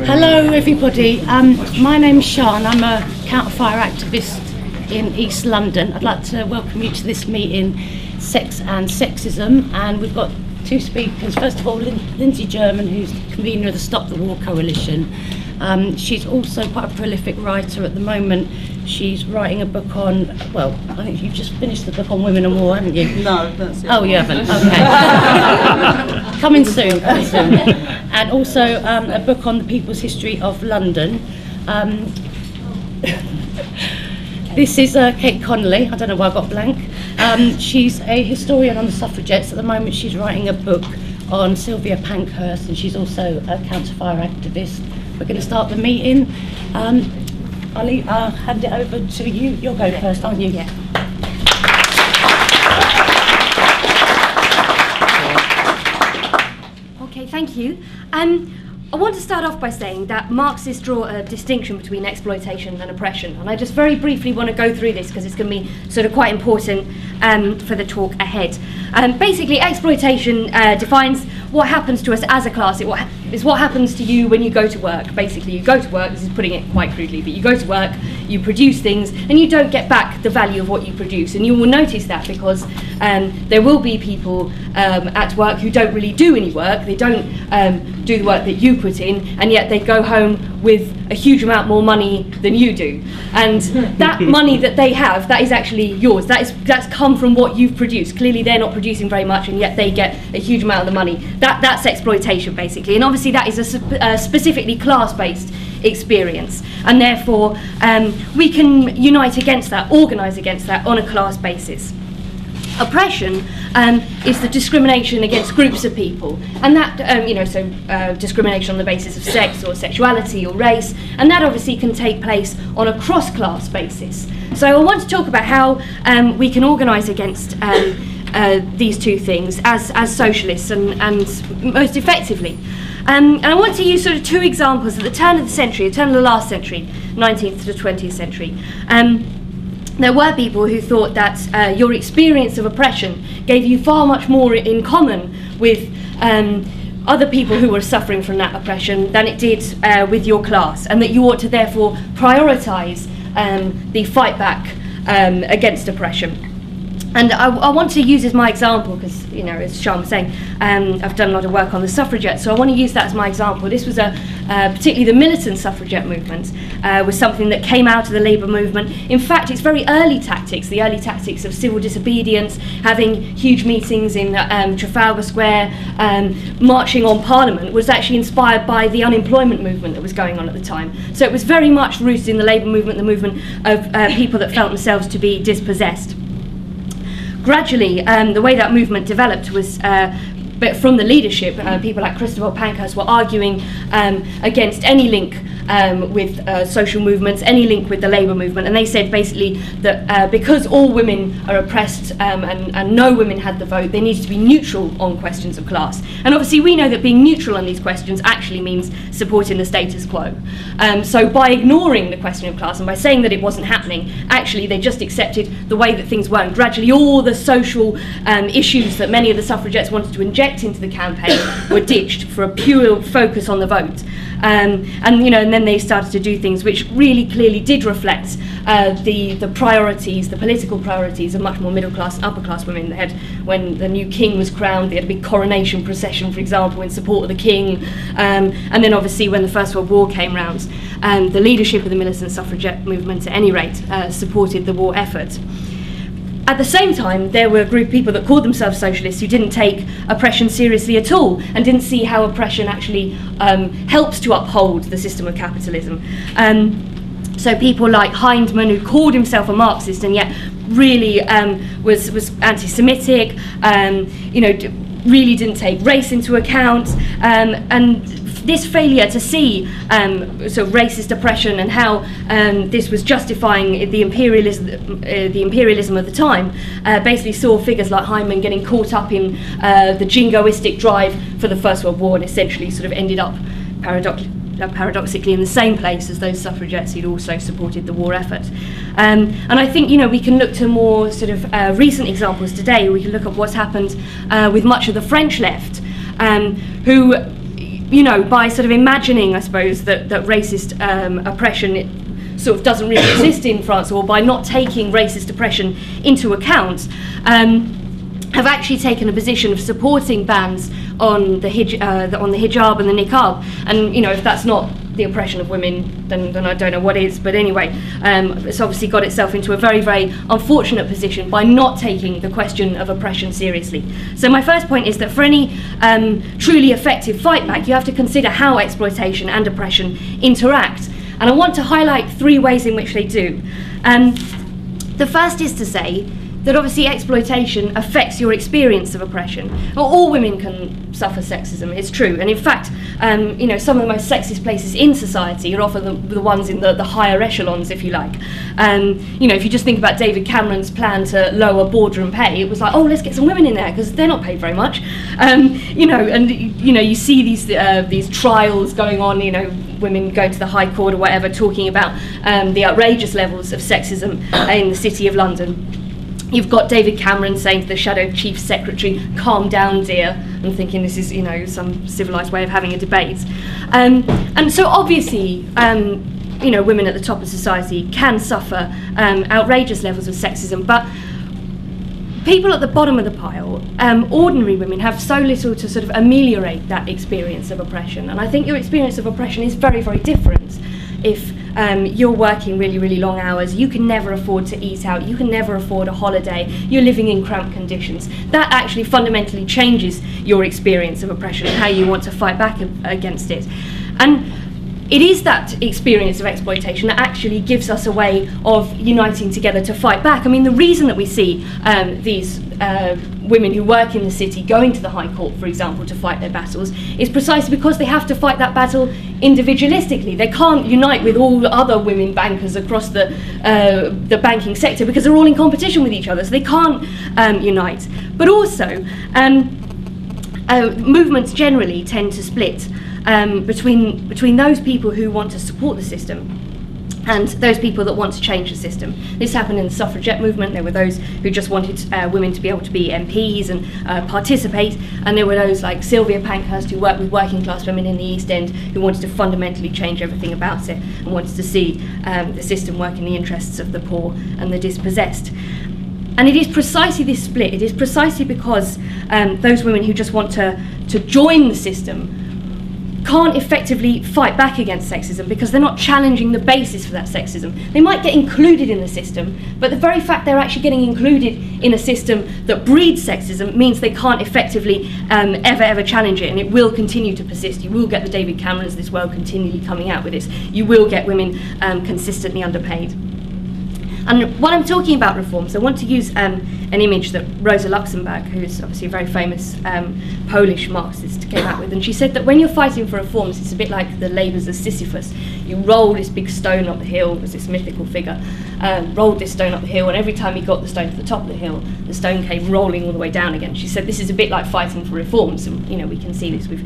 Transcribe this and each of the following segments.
Hello everybody, my name's Sian. I'm a counterfire activist in East London. I'd like to welcome you to this meeting, Sex and Sexism, and we've got two speakers. First of all, Lindsay German, who's the convener of the Stop the War Coalition. She's also quite a prolific writer at the moment. She's writing a book on, well, I think you've just finished the book on women and war, haven't you? No, that's it. Oh, you haven't? Okay. Coming soon, coming soon. And also a book on the people's history of London. This is Kate Connolly. I don't know why I got blank. She's a historian on the suffragettes. At the moment she's writing a book on Sylvia Pankhurst, and she's also a counterfire activist. We're going to start the meeting. I'll hand it over to you. You'll go first, aren't you? Yeah. Okay, thank you. I want to start off by saying that Marxists draw a distinction between exploitation and oppression, and I just very briefly want to go through this because it's going to be sort of quite important for the talk ahead. Basically, exploitation defines what happens to us as a class. It's what happens to you when you go to work. Basically, you go to work, this is putting it quite crudely, but you go to work, you produce things, and you don't get back the value of what you produce. And you will notice that because there will be people at work who don't really do any work, they don't do the work that you put in, and yet they go home with a huge amount more money than you do. And that money that they have, that is actually yours. That's come from what you've produced. Clearly they're not producing very much, and yet they get a huge amount of the money. That's exploitation, basically. And obviously that is a specifically class-based experience, and therefore we can unite against that, organise against that on a class basis. Oppression is the discrimination against groups of people, and that discrimination on the basis of sex or sexuality or race, and that obviously can take place on a cross-class basis. So I want to talk about how we can organise against these two things as socialists and most effectively. And I want to use sort of two examples at the turn of the century, the turn of the last century, 19th to the 20th century. There were people who thought that your experience of oppression gave you far much more in common with other people who were suffering from that oppression than it did with your class, and that you ought to therefore prioritise the fight back against oppression. And I want to use as my example, because, you know, as Sian was saying, I've done a lot of work on the suffragettes, so I want to use that as my example. This was particularly the militant suffragette movement, was something that came out of the Labour movement. In fact, its very early tactics, the early tactics of civil disobedience, having huge meetings in Trafalgar Square, marching on Parliament, was actually inspired by the unemployment movement that was going on at the time. So it was very much rooted in the Labour movement, the movement of people that felt themselves to be dispossessed. Gradually, the way that movement developed was but from the leadership, people like Christopher Pankhurst were arguing against any link with social movements, any link with the Labour movement, and they said basically that because all women are oppressed and no women had the vote, they needed to be neutral on questions of class. And obviously we know that being neutral on these questions actually means supporting the status quo. So by ignoring the question of class and by saying that it wasn't happening, actually they just accepted the way that things were, and gradually all the social issues that many of the suffragettes wanted to inject into the campaign were ditched for a pure focus on the vote. And then they started to do things which really clearly did reflect the priorities, the political priorities of much more middle class, upper class women. They had, when the new king was crowned, they had a big coronation procession, for example, in support of the king. And then obviously when the First World War came round, the leadership of the militant suffragette movement, at any rate, supported the war effort. At the same time, there were a group of people that called themselves socialists who didn't take oppression seriously at all and didn't see how oppression actually helps to uphold the system of capitalism. So people like Hindman, who called himself a Marxist and yet really was anti-Semitic, really didn't take race into account, and this failure to see racist oppression and how this was justifying the imperialism of the time, basically saw figures like Hyman getting caught up in the jingoistic drive for the First World War, and essentially sort of ended up paradoxically in the same place as those suffragettes who'd also supported the war effort. And I think, we can look to more sort of recent examples today. We can look at what's happened with much of the French left, who by sort of imagining, I suppose, that racist oppression sort of doesn't really exist in France, or by not taking racist oppression into account, have actually taken a position of supporting bans on the hijab and the niqab. And if that's not the oppression of women, then I don't know what is. But anyway, it's obviously got itself into a very, very unfortunate position by not taking the question of oppression seriously. So my first point is that for any truly effective fight back, you have to consider how exploitation and oppression interact. And I want to highlight 3 ways in which they do. The first is to say that obviously exploitation affects your experience of oppression. Well, all women can suffer sexism, it's true. And in fact, some of the most sexist places in society are often the ones in the higher echelons, if you like. If you just think about David Cameron's plan to lower boardroom pay, it was like, oh, let's get some women in there because they're not paid very much. You see these trials going on, women going to the High Court or whatever, talking about the outrageous levels of sexism in the City of London. You've got David Cameron saying to the Shadow Chief Secretary, calm down, dear, and thinking this is, some civilised way of having a debate. And so obviously, women at the top of society can suffer outrageous levels of sexism, but people at the bottom of the pile, ordinary women, have so little to sort of ameliorate that experience of oppression. And I think your experience of oppression is very, very different. If you're working really, really long hours, you can never afford to eat out, you can never afford a holiday, you're living in cramped conditions. That actually fundamentally changes your experience of oppression and how you want to fight back against it. And it is that experience of exploitation that actually gives us a way of uniting together to fight back. I mean, the reason that we see these women who work in the city going to the High Court, for example, to fight their battles, is precisely because they have to fight that battle individualistically. They can't unite with all the other women bankers across the banking sector because they're all in competition with each other, so they can't unite. But also, movements generally tend to split between those people who want to support the system and those people that want to change the system. This happened in the suffragette movement. There were those who just wanted women to be able to be MPs and participate, and there were those like Sylvia Pankhurst who worked with working class women in the East End who wanted to fundamentally change everything about it and wanted to see the system work in the interests of the poor and the dispossessed. And it is precisely this split, it is precisely because those women who just want to join the system can't effectively fight back against sexism because they're not challenging the basis for that sexism. They might get included in the system, but the very fact they're actually getting included in a system that breeds sexism means they can't effectively ever challenge it, and it will continue to persist. You will get the David Camerons of this world continually coming out with this. You will get women consistently underpaid. And when I'm talking about reforms, I want to use an image that Rosa Luxemburg, who's obviously a very famous Polish Marxist, came out with. And she said that when you're fighting for reforms, it's a bit like the labours of Sisyphus. You roll this big stone up the hill, as this mythical figure, rolled this stone up the hill, and every time he got the stone to the top of the hill, the stone came rolling all the way down again. She said this is a bit like fighting for reforms. And, we can see this. We've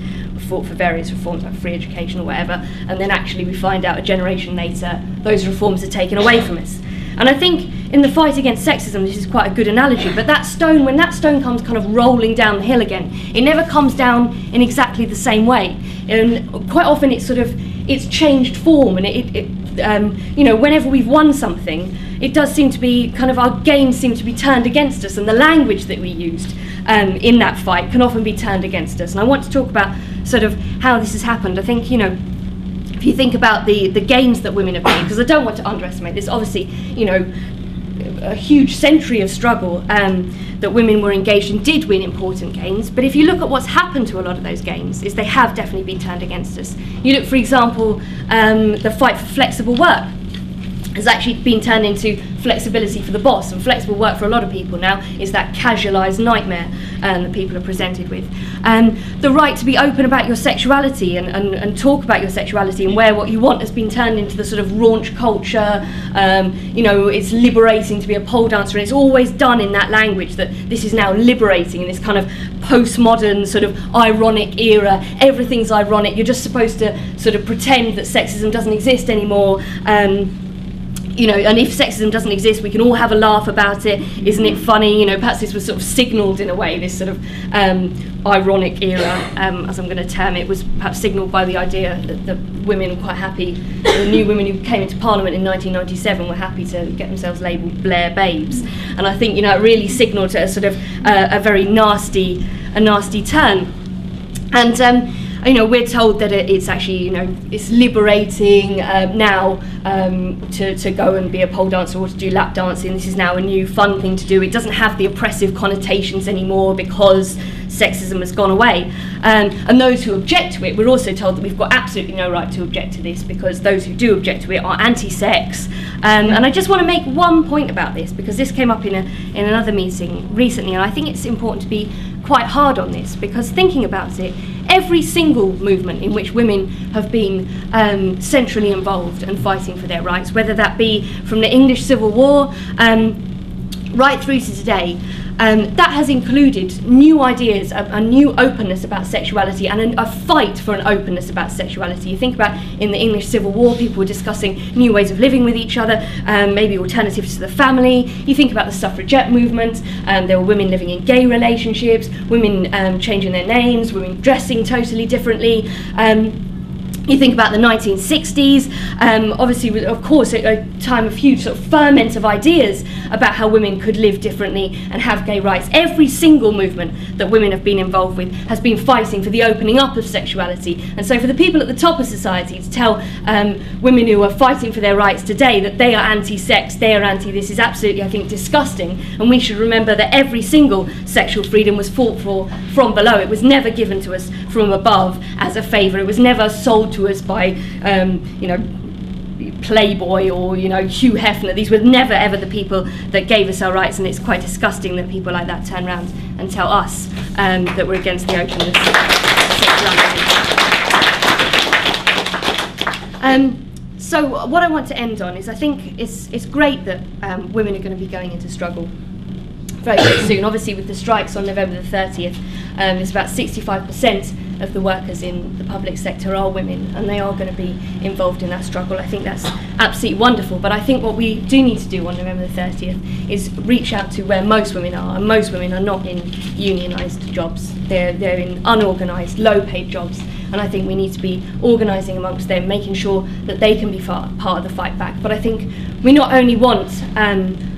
fought for various reforms, like free education or whatever, and then actually we find out a generation later, those reforms are taken away from us. And I think in the fight against sexism, this is quite a good analogy, but that stone, when that stone comes kind of rolling down the hill again, it never comes down in exactly the same way. And quite often it's changed form, and whenever we've won something, it does seem to be our gains seem to be turned against us, and the language that we used in that fight can often be turned against us. And I want to talk about how this has happened. I think, if you think about the gains that women have made, because I don't want to underestimate this, obviously, a huge century of struggle that women were engaged in did win important gains, but if you look at what's happened to a lot of those gains, is they have definitely been turned against us. You look, for example, the fight for flexible work has actually been turned into flexibility for the boss, and flexible work for a lot of people now is that casualised nightmare that people are presented with. The right to be open about your sexuality and talk about your sexuality and wear what you want has been turned into the sort of raunch culture. It's liberating to be a pole dancer, and it's always done in that language that this is now liberating in this kind of postmodern sort of ironic era. Everything's ironic. You're just supposed to sort of pretend that sexism doesn't exist anymore. And if sexism doesn't exist, we can all have a laugh about it. Isn't it funny? Perhaps this was sort of signalled in a way, this sort of ironic era, as I'm going to term it, was perhaps signalled by the idea that women were quite happy, the new women who came into Parliament in 1997 were happy to get themselves labelled Blair babes. And I think, you know, it really signalled a sort of a very nasty turn. And you know, we're told that it's actually, you know, it's liberating now to go and be a pole dancer or to do lap dancing. This is now a new fun thing to do. It doesn't have the oppressive connotations anymore because sexism has gone away. And those who object to it, we're also told that we've got absolutely no right to object to this because those who do object to it are anti-sex. And I just want to make one point about this because this came up in another meeting recently, and I think it's important to be quite hard on this because thinking about it, every single movement in which women have been centrally involved and fighting for their rights, whether that be from the English Civil War right through to today, that has included new ideas, a new openness about sexuality and a fight for an openness about sexuality. You think about in the English Civil War, people were discussing new ways of living with each other, maybe alternatives to the family. You think about the suffragette movement, there were women living in gay relationships, women changing their names, women dressing totally differently. You think about the 1960s, obviously, of course, a time of huge sort of ferment of ideas about how women could live differently and have gay rights. Every single movement that women have been involved with has been fighting for the opening up of sexuality. And so for the people at the top of society to tell women who are fighting for their rights today that they are anti-sex, they are anti-this is absolutely, I think, disgusting. And we should remember that every single sexual freedom was fought for from below. It was never given to us from above as a favour. It was never sold to us by, you know, Playboy or, you know, Hugh Hefner. These were never ever the people that gave us our rights, and it's quite disgusting that people like that turn around and tell us that we're against the openness of sexuality. So what I want to end on is I think it's great that women are going to be going into struggle very, very soon. Obviously, with the strikes on November the 30th, it's about 65% of the workers in the public sector are women, and they are going to be involved in that struggle. I think that's absolutely wonderful, but I think what we do need to do on November the 30th is reach out to where most women are, and most women are not in unionised jobs. They're in unorganised, low-paid jobs, and I think we need to be organising amongst them, making sure that they can be part of the fight back. But I think we not only want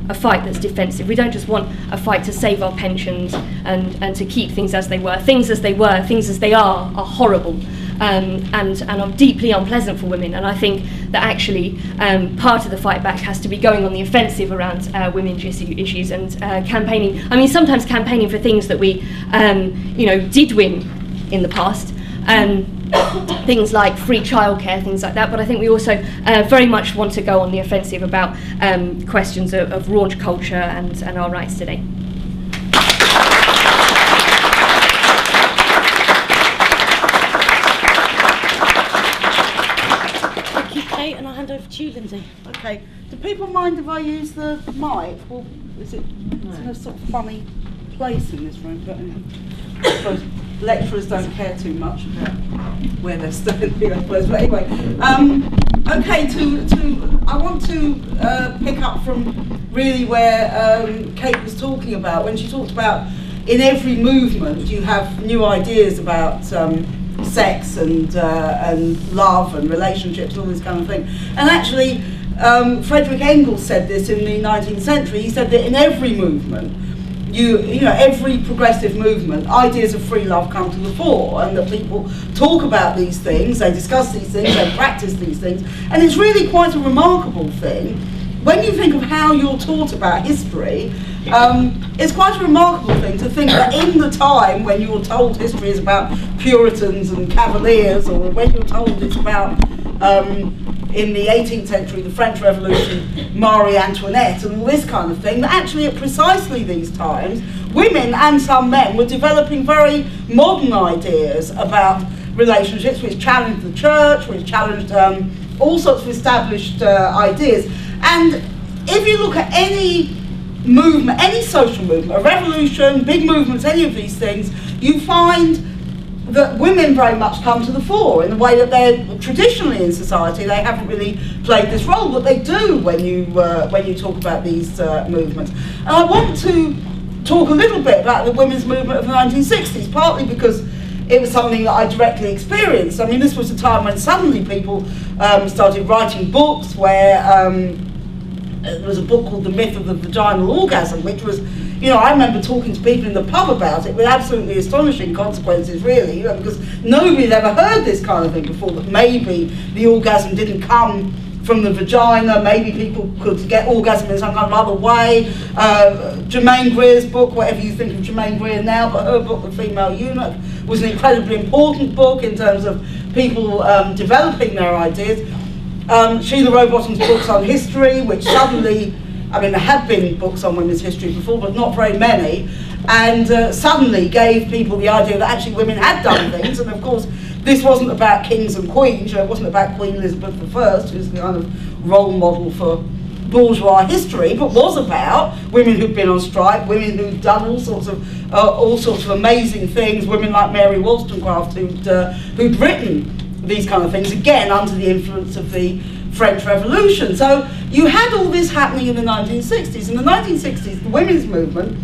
a fight that's defensive. We don't just want a fight to save our pensions and to keep things as they were. Things as they were, things as they are horrible and are deeply unpleasant for women. And I think that actually part of the fight back has to be going on the offensive around women's issues and campaigning. I mean, sometimes campaigning for things that we, you know, did win in the past. Things like free childcare, things like that, but I think we also very much want to go on the offensive about questions of raunch culture and our rights today. Thank you, Kate, and I'll hand over to you, Lindsay. Okay. Do people mind if I use the mic? Well, it's in a sort of funny place in this room, but I suppose lecturers don't care too much about where they're standing, I suppose. But anyway, okay. I want to pick up from really where Kate was talking about when she talked about in every movement you have new ideas about sex and love and relationships and all this kind of thing. And actually, Frederick Engels said this in the 19th century. He said that in every movement, you know, every progressive movement, ideas of free love come to the fore, and that people talk about these things, they discuss these things, they practice these things, and it's really quite a remarkable thing. When you think of how you're taught about history, it's quite a remarkable thing to think that in the time when you're told history is about Puritans and Cavaliers, or when you're told it's about in the 18th century, the French Revolution, Marie Antoinette and all this kind of thing, that actually at precisely these times, women and some men were developing very modern ideas about relationships which challenged the church, which challenged all sorts of established ideas. And if you look at any movement, any social movement, a revolution, big movements, any of these things, you find that women very much come to the fore in the way that they're traditionally in society. They haven't really played this role, but they do when you talk about these movements. And I want to talk a little bit about the women's movement of the 1960s, partly because it was something that I directly experienced. I mean, this was a time when suddenly people started writing books where there was a book called The Myth of the Vaginal Orgasm, which was, you know, I remember talking to people in the pub about it with absolutely astonishing consequences, really, you know, because nobody had ever heard this kind of thing before, that maybe the orgasm didn't come from the vagina, maybe people could get orgasm in some kind of other way. Germaine Greer's book, whatever you think of Germaine Greer now, but her book, The Female Eunuch, was an incredibly important book in terms of people developing their ideas. Sheila Rowbottom's books on history, which suddenly, I mean, there had been books on women's history before, but not very many, and suddenly gave people the idea that actually women had done things. And of course, this wasn't about kings and queens, you know, it wasn't about Queen Elizabeth I, who's the kind of role model for bourgeois history, but was about women who'd been on strike, women who'd done all sorts of amazing things, women like Mary Wollstonecraft who'd written these kind of things, again under the influence of the French Revolution. So you had all this happening in the 1960s. In the 1960s, the women's movement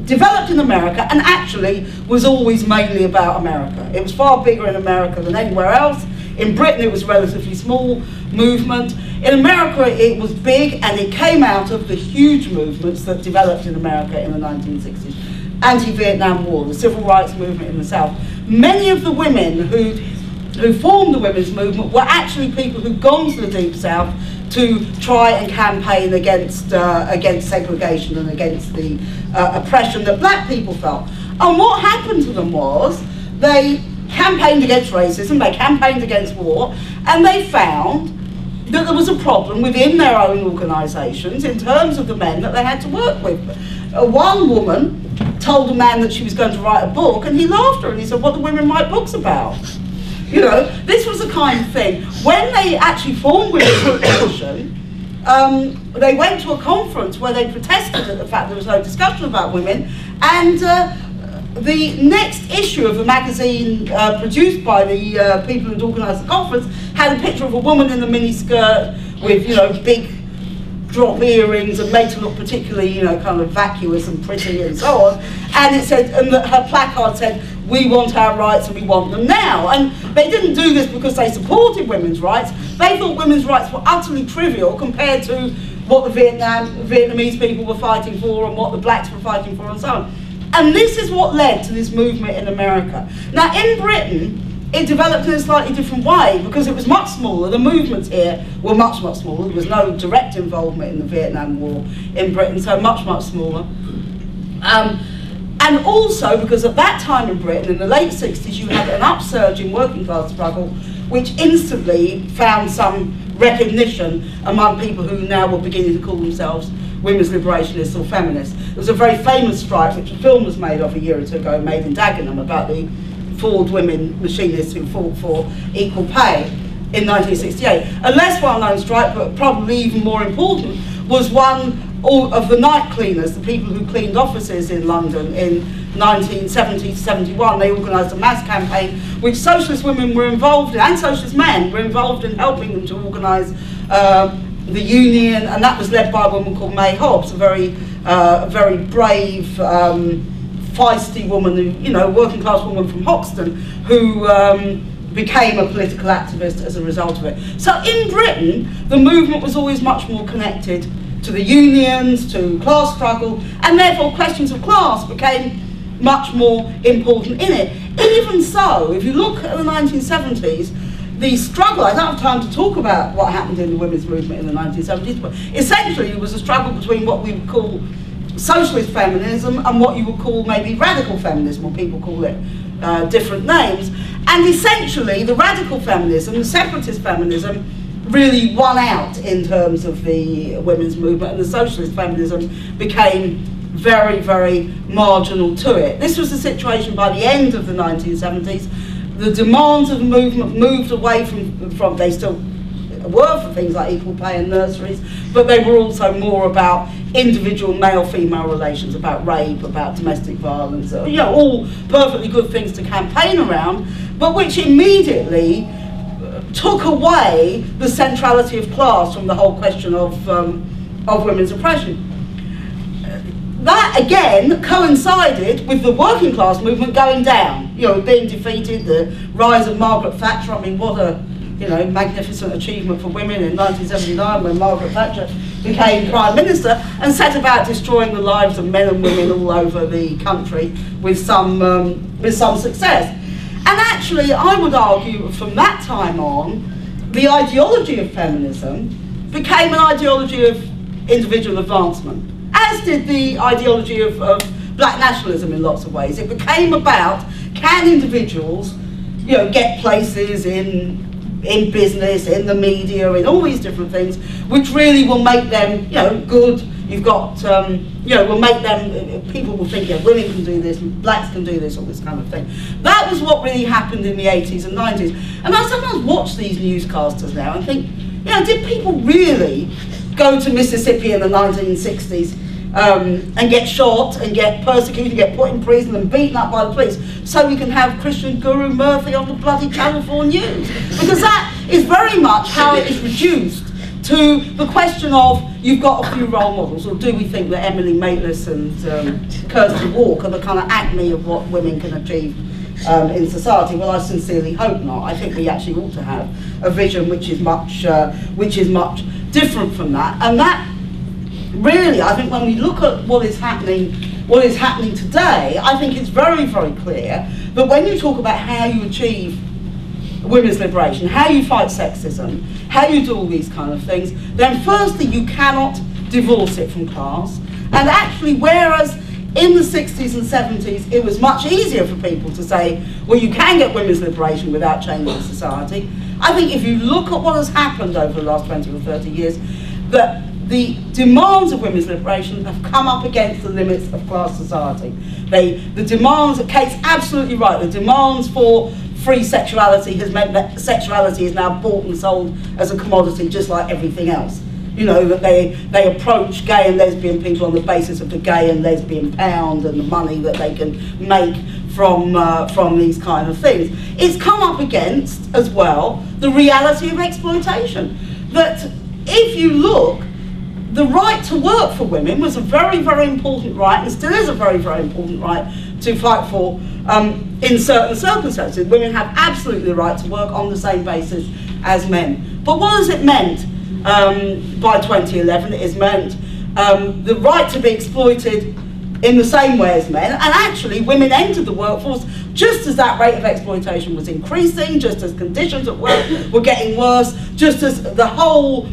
developed in America and actually was always mainly about America. It was far bigger in America than anywhere else. In Britain, it was a relatively small movement. In America, it was big, and it came out of the huge movements that developed in America in the 1960s. Anti-Vietnam War, the civil rights movement in the South. Many of the women who formed the women's movement were actually people who'd gone to the Deep South to try and campaign against segregation and against the oppression that black people felt. And what happened to them was they campaigned against racism, they campaigned against war, and they found that there was a problem within their own organisations in terms of the men that they had to work with. One woman told a man that she was going to write a book, and he laughed at her and he said, "What do women write books about?" You know, this was the kind of thing. When they actually formed Women's Coalition, they went to a conference where they protested at the fact there was no discussion about women, and the next issue of the magazine produced by the people who'd organised the conference had a picture of a woman in a miniskirt with, you know, big drop earrings and made to look particularly, you know, kind of vacuous and pretty and so on. And it said, and her placard said, "We want our rights and we want them now." And they didn't do this because they supported women's rights. They thought women's rights were utterly trivial compared to what the Vietnamese people were fighting for and what the blacks were fighting for and so on. And this is what led to this movement in America. Now, in Britain, it developed in a slightly different way because it was much smaller. The movements here were much, much smaller. There was no direct involvement in the Vietnam War in Britain, so much, much smaller. And also because at that time in Britain, in the late 60s, you had an upsurge in working class struggle, which instantly found some recognition among people who now were beginning to call themselves women's liberationists or feminists. There was a very famous strike, which a film was made of a year or two ago, made in Dagenham, about the Ford women machinists who fought for equal pay in 1968. A less well-known strike, but probably even more important, was one of the night cleaners, the people who cleaned offices in London in 1970 to 71. They organised a mass campaign which socialist women were involved in, and socialist men were involved in helping them to organise the union, and that was led by a woman called May Hobbs, a very brave, feisty woman, who, you know, working class woman from Hoxton, who became a political activist as a result of it. So in Britain, the movement was always much more connected to the unions, to class struggle, and therefore questions of class became much more important in it. Even so, if you look at the 1970s, the struggle, I don't have time to talk about what happened in the women's movement in the 1970s, but essentially it was a struggle between what we would call socialist feminism and what you would call maybe radical feminism, or people call it different names. And essentially the radical feminism, the separatist feminism, really won out in terms of the women's movement, and the socialist feminism became very, very marginal to it. This was the situation by the end of the 1970s. The demands of the movement moved away from they still were for things like equal pay and nurseries, but they were also more about individual male-female relations, about rape, about domestic violence, you know, all perfectly good things to campaign around, but which immediately took away the centrality of class from the whole question of women's oppression. that again coincided with the working class movement going down, you know, being defeated, the rise of Margaret Thatcher. I mean, what a, you know, magnificent achievement for women in 1979 when Margaret Thatcher became Prime Minister and set about destroying the lives of men and women all over the country with some success. And actually, I would argue from that time on, the ideology of feminism became an ideology of individual advancement, as did the ideology of black nationalism in lots of ways. It became about, can individuals, you know, get places in business, in the media, in all these different things, which really will make them, you know, good. You've got, you know, will make them, people will think, yeah, women can do this, blacks can do this, all this kind of thing. That was what really happened in the 80s and 90s. And I sometimes watch these newscasters now and think, you know, did people really go to Mississippi in the 1960s and get shot and get persecuted, get put in prison and beaten up by the police, so we can have Christian Guru Murphy on the bloody Channel 4 News? Because that is very much how it is reduced to the question of, you've got a few role models, or do we think that Emily Maitlis and Kirsty Walk are the kind of acme of what women can achieve in society? Well, I sincerely hope not. I think we actually ought to have a vision which is much different from that. And that really, I think when we look at what is happening today, I think it's very, very clear that when you talk about how you achieve women's liberation, how you fight sexism, how you do all these kind of things, then firstly you cannot divorce it from class. And actually, whereas in the 60s and 70s it was much easier for people to say, well, you can get women's liberation without changing society, I think if you look at what has happened over the last 20 or 30 years, that the demands of women's liberation have come up against the limits of class society. The demands, Kate's absolutely right, the demands for free sexuality has meant that sexuality is now bought and sold as a commodity, just like everything else. You know, that they approach gay and lesbian people on the basis of the gay and lesbian pound and the money that they can make from these kind of things. It's come up against, as well, the reality of exploitation. That if you look, the right to work for women was a very, very important right, and still is a very, very important right to fight for in certain circumstances. Women have absolutely the right to work on the same basis as men. But what has it meant by 2011? It has meant the right to be exploited in the same way as men, and actually women entered the workforce just as that rate of exploitation was increasing, just as conditions at work were getting worse, just as the whole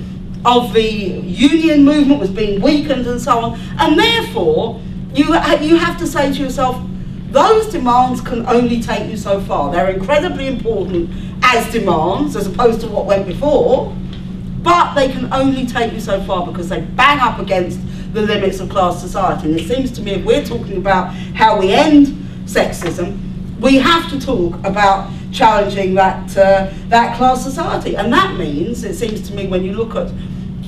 of the union movement was being weakened and so on. And therefore, you have to say to yourself, those demands can only take you so far. They're incredibly important as demands, as opposed to what went before, but they can only take you so far because they bang up against the limits of class society. And it seems to me, if we're talking about how we end sexism, we have to talk about challenging that class society. And that means, it seems to me, when you look at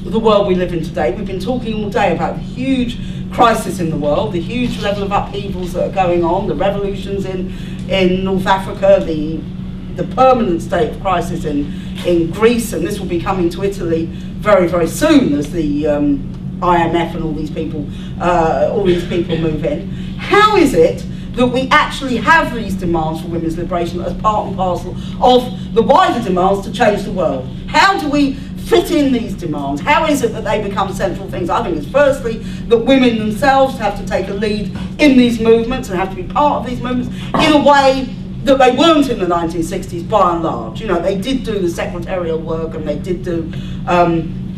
the world we live in today, we've been talking all day about the huge crisis in the world, the huge level of upheavals that are going on, the revolutions in North Africa, the permanent state of crisis in Greece, and this will be coming to Italy very, very soon as the IMF and all these people move in. How is it that we actually have these demands for women's liberation as part and parcel of the wider demands to change the world? How do we fit in these demands? How is it that they become central things? I think it's firstly that women themselves have to take a lead in these movements and have to be part of these movements in a way that they weren't in the 1960s by and large. You know, they did do the secretarial work and they did do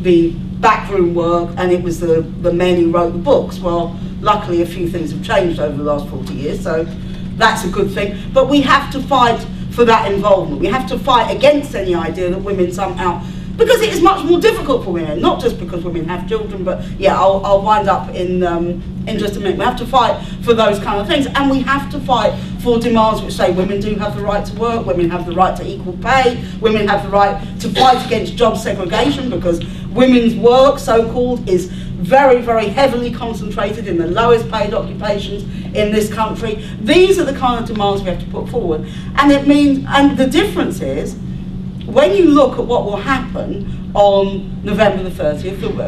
the backroom work, and it was the men who wrote the books. Well, luckily a few things have changed over the last 40 years, so that's a good thing. But we have to fight for that involvement. We have to fight against any idea that women somehow, because it is much more difficult for women, not just because women have children, but yeah, I'll wind up in just a minute. We have to fight for those kind of things, and we have to fight for demands which say women do have the right to work, women have the right to equal pay, women have the right to fight against job segregation, because women's work, so-called, is very, very heavily concentrated in the lowest paid occupations in this country. These are the kind of demands we have to put forward. And it means, and the difference is, when you look at what will happen on November the 30th,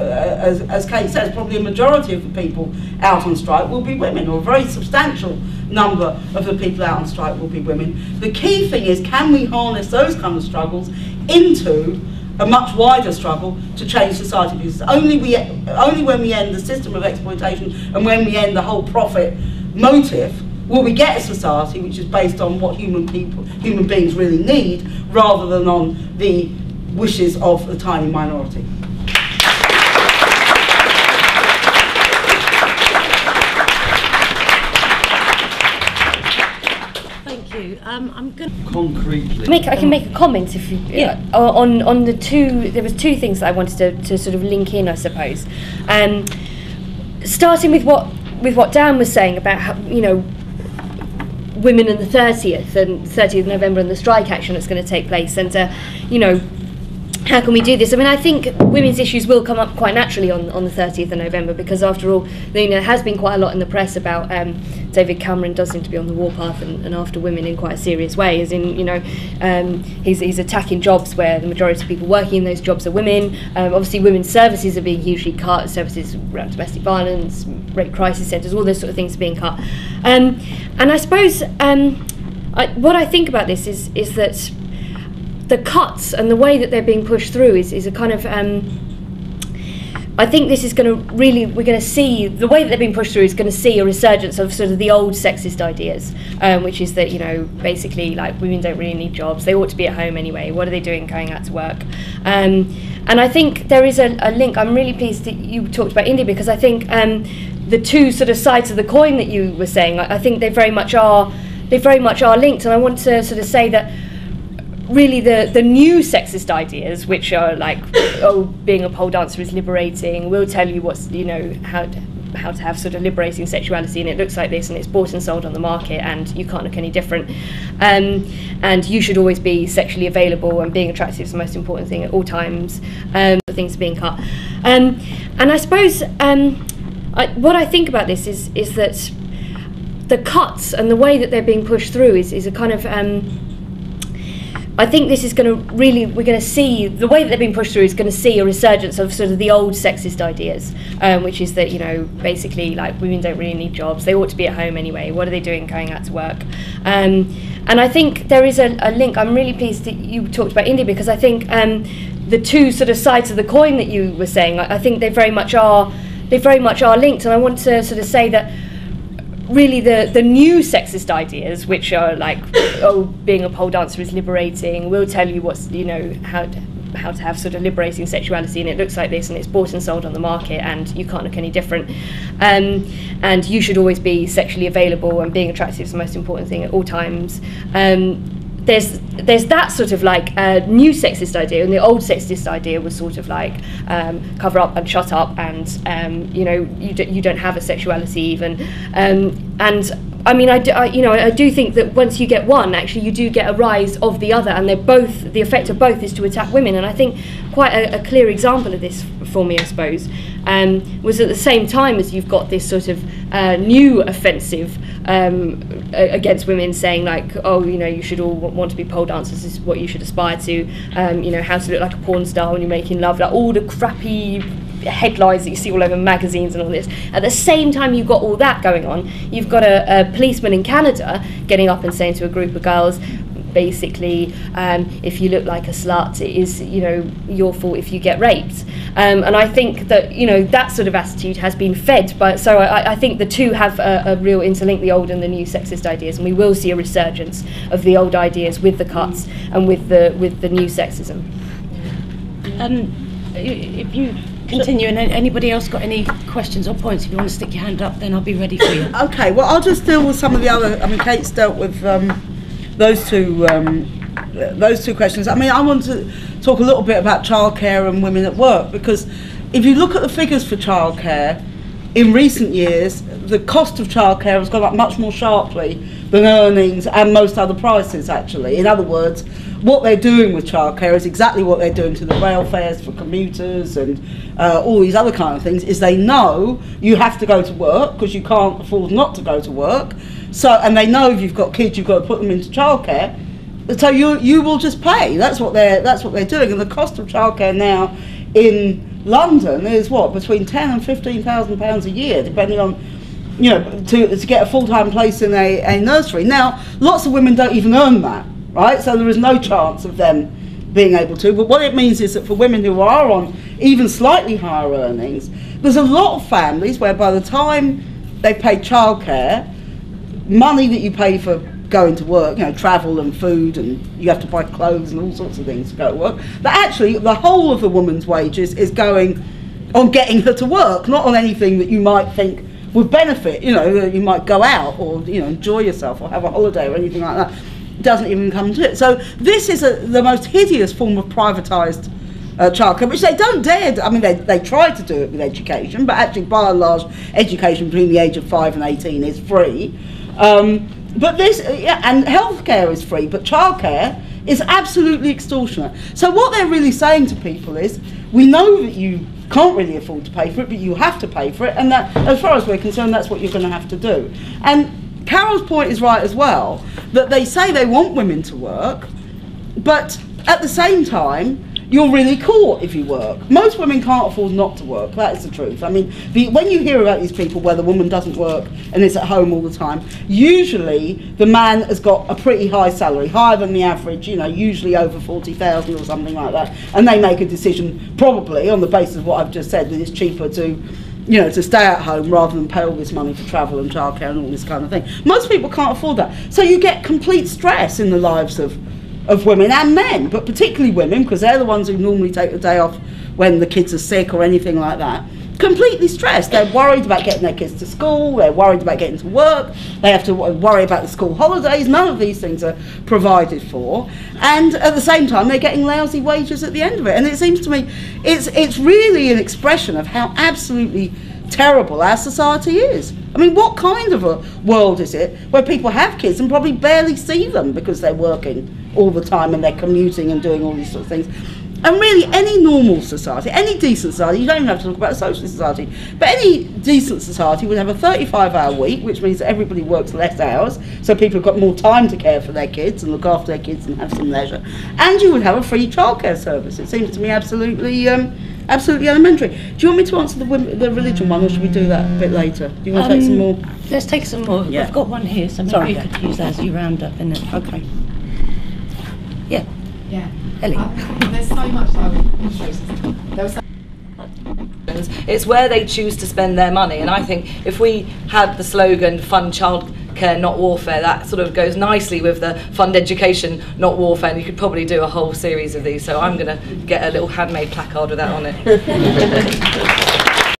as Kate says, probably a majority of the people out on strike will be women, or a very substantial number of the people out on strike will be women. The key thing is, can we harness those kind of struggles into a much wider struggle to change society? Because only when we end the system of exploitation and when we end the whole profit motive will we get a society which is based on what human beings really need, rather than on the wishes of a tiny minority. Thank you. I'm going to concretely. I can make a comment if you, on the two. There was two things that I wanted to sort of link in, I suppose. Starting with what Dan was saying about how, women and the 30th of November and the strike action that's going to take place, and how can we do this? I mean, I think women's issues will come up quite naturally on the 30th of November, because after all, there has been quite a lot in the press about David Cameron does seem to be on the warpath and after women in quite a serious way, as in, he's attacking jobs where the majority of people working in those jobs are women. Obviously, women's services are being hugely cut, services around domestic violence, rape crisis centres, all those sort of things are being cut. And I suppose what I think about this is that the cuts and the way that they're being pushed through is a kind of I think this is going to really, we're going to see, the way that they're being pushed through is going to see a resurgence of sort of the old sexist ideas, which is that, basically, like, women don't really need jobs, they ought to be at home anyway, what are they doing going out to work? And I think there is a link. I'm really pleased that you talked about India, because I think the two sort of sides of the coin that you were saying, I think they very much are linked, and I want to sort of say that really the new sexist ideas, which are like, being a pole dancer is liberating, we'll tell you what's, how to have sort of liberating sexuality, and it looks like this, and it's bought and sold on the market, and you can't look any different, and you should always be sexually available, and being attractive is the most important thing at all times. Things are being cut, and I suppose what I think about this is that the cuts and the way that they're being pushed through is a kind of I think this is going to really, we're going to see, the way that they're being pushed through is going to see a resurgence of sort of the old sexist ideas, which is that, basically, like, women don't really need jobs, they ought to be at home anyway, what are they doing going out to work? And I think there is a link. I'm really pleased that you talked about India, because I think the two sort of sides of the coin that you were saying, I think they very much are linked, and I want to sort of say that really the new sexist ideas, which are like, being a pole dancer is liberating, we'll tell you what's, how to have sort of liberating sexuality, and it looks like this, and it's bought and sold on the market, and you can't look any different, and you should always be sexually available, and being attractive is the most important thing at all times. There's that sort of like new sexist idea, and the old sexist idea was sort of like cover up and shut up, and you don't have a sexuality even, and I mean, I do think that once you get one, actually you do get a rise of the other, and the effect of both is to attack women. And I think quite a clear example of this for me, I suppose, was at the same time as you've got this sort of new offensive against women, saying like, you should all want to be pole dancers, this is what you should aspire to, how to look like a porn star when you're making love, like all the crappy headlines that you see all over magazines and all this. At the same time you've got all that going on, you've got a policeman in Canada getting up and saying to a group of girls, basically, if you look like a slut, it is, your fault if you get raped. And I think that, that sort of attitude has been fed by, so I think the two have a real interlink, the old and the new sexist ideas, and we will see a resurgence of the old ideas with the cuts and with the new sexism. if you continue, and anybody else got any questions or points, if you want to stick your hand up, then I'll be ready for you. Okay, well, I'll just deal with some of the other, Kate's dealt with those two questions. I want to talk a little bit about childcare and women at work, because if you look at the figures for childcare, in recent years, the cost of childcare has gone up much more sharply than earnings and most other prices, actually. In other words, what they're doing with childcare is exactly what they're doing to the rail fares for commuters and all these other kind of things, is they know you have to go to work because you can't afford not to go to work. So, and they know if you've got kids, you've got to put them into childcare. So you will just pay. That's what they're doing. And the cost of childcare now in London is what, between £10,000 and £15,000 a year, depending on, you know, to get a full-time place in a nursery. Now, lots of women don't even earn that, right? So there is no chance of them being able to. But what it means is that for women who are on even slightly higher earnings, there's a lot of families where by the time they've paid childcare, money that you pay for going to work, you know, travel and food, and you have to buy clothes and all sorts of things to go to work, but actually the whole of the woman's wages is going on getting her to work, not on anything that you might think would benefit, you know, you might go out or, you know, enjoy yourself or have a holiday or anything like that. It doesn't even come to it. So this is the most hideous form of privatised childcare, which they don't dare. I mean, they try to do it with education, but actually by and large education between the age of 5 and 18 is free. But this, and healthcare is free, but childcare is absolutely extortionate. So what they're really saying to people is, we know that you can't really afford to pay for it, but you have to pay for it, and that, as far as we're concerned, that's what you're going to have to do. And Carol's point is right as well, that they say they want women to work, but at the same time, you're really caught if you work. Most women can't afford not to work, that is the truth. I mean, when you hear about these people where the woman doesn't work and is at home all the time, usually the man has got a pretty high salary, higher than the average, you know, usually over 40,000 or something like that, and they make a decision probably on the basis of what I've just said, that it's cheaper to, you know, to stay at home rather than pay all this money for travel and childcare and all this kind of thing. Most people can't afford that. So you get complete stress in the lives of women and men, but particularly women, because they're the ones who normally take the day off when the kids are sick or anything like that. Completely stressed. They're worried about getting their kids to school, they're worried about getting to work, they have to worry about the school holidays. None of these things are provided for, and at the same time they're getting lousy wages at the end of it. And it seems to me it's really an expression of how absolutely terrible our society is. I mean, what kind of a world is it where people have kids and probably barely see them because they're working all the time and they're commuting and doing all these sort of things? And really, any normal society, any decent society, you don't even have to talk about a socialist society, but any decent society would have a 35-hour week, which means that everybody works less hours, so people have got more time to care for their kids and look after their kids and have some leisure. And you would have a free childcare service. It seems to me absolutely elementary. Do you want me to answer the religion one, or should we do that a bit later? Do you want to take some more? Let's take some more. Yeah. I've got one here, so maybe you could use that as you round up, innit? Okay. Yeah. Yeah. Ellie. There's so much that I would there was It's where they choose to spend their money, and I think if we had the slogan "Fund Childcare, Not Warfare," that sort of goes nicely with the "Fund Education, Not Warfare," and you could probably do a whole series of these. So I'm going to get a little handmade placard with that on it.